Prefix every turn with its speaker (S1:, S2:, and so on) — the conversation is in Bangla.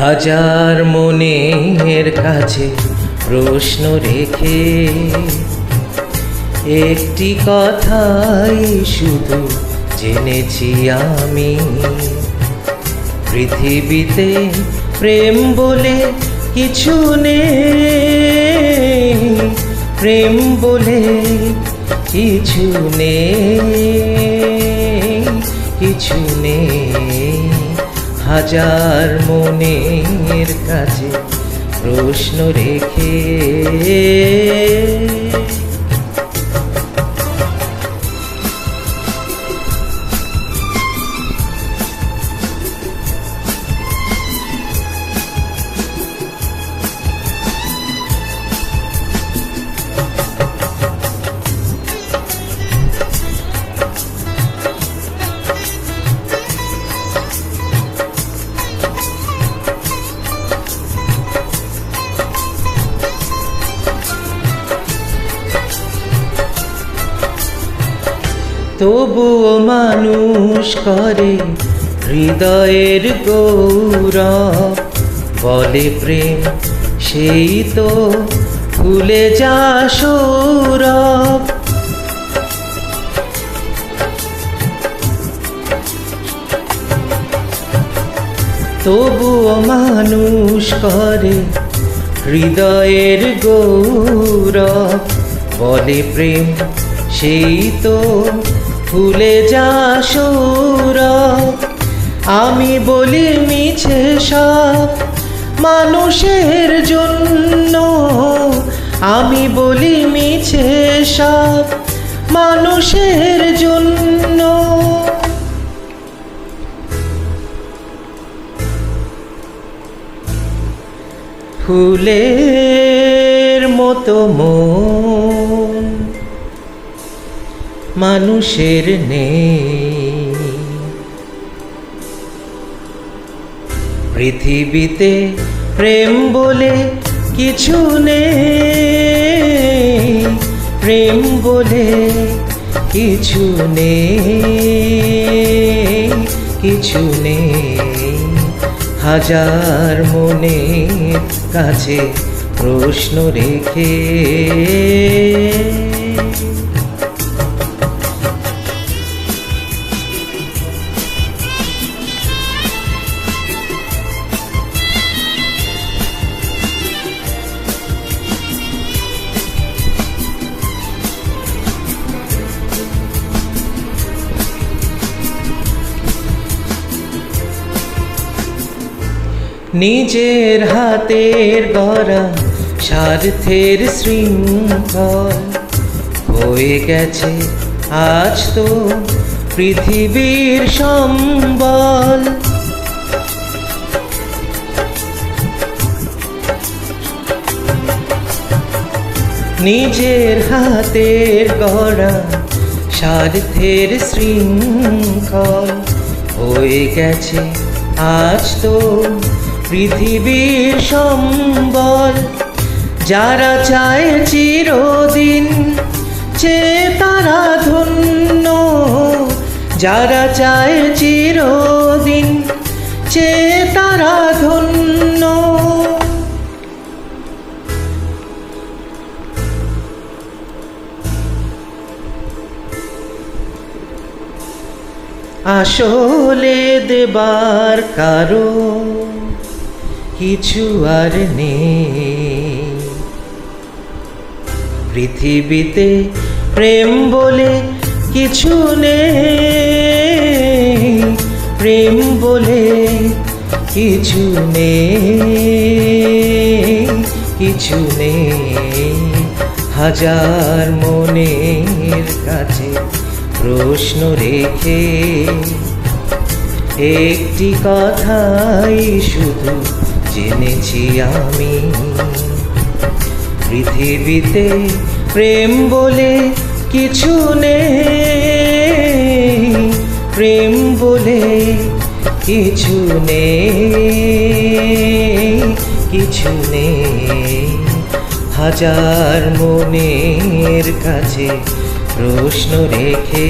S1: হাজার মনের কাছে প্রশ্ন রেখে একটি কথাই শুধু জেনেছি আমি, পৃথিবীতে প্রেম বলে কিছু নেই, প্রেম বলে কিছু নেই, কিছু নেই। হাজার মনের কাছে প্রশ্ন রেখে তবুও মানুষ করে হৃদয়ের গৌরব, বলে প্রেম সেই তো ভুলে যা সৌরভ। তবুও মানুষ করে হৃদয়ের গৌরব, বলে প্রেম সেই তো ভুলে যা সৌরভ। আমি বলি মিছে সব মানুষের জন্য, আমি বলি মিছে সব মানুষের জন্য। ফুলের মতো মন মানুষের নেই, পৃথিবীতে প্রেম বলে কিছু নেই, প্রেম বলে কিছু নেই, কিছু নেই। হাজার মনের কাছে প্রশ্ন রেখে নিজের হাতের গড়া স্বার্থের শৃঙ্খল হয়ে গেছে আজ তো পৃথিবীর সম্বল। নিজের হাতের গড়া স্বার্থের শৃঙ্খল হয়ে গেছে আজ তো পৃথিবীর সম্বল। যারা চায় চিরদিন সে তারা ধন্য, যারা চায় চিরদিন সে তারা ধন্য। আসলে দেবার কারো কিছু আর নেই, পৃথিবীতে প্রেম বলে কিছু নেই, প্রেম বলে কিছু নেই, কিছু নেই। হাজার মনের কাছে প্রশ্ন রেখে একটি কথাই শুধু জেনেছি আমি, পৃথিবীতে প্রেম বলে কিছু নেই, প্রেম বলে কিছু নেই, কিছু নেই। হাজার মনের কাছে প্রশ্ন রেখে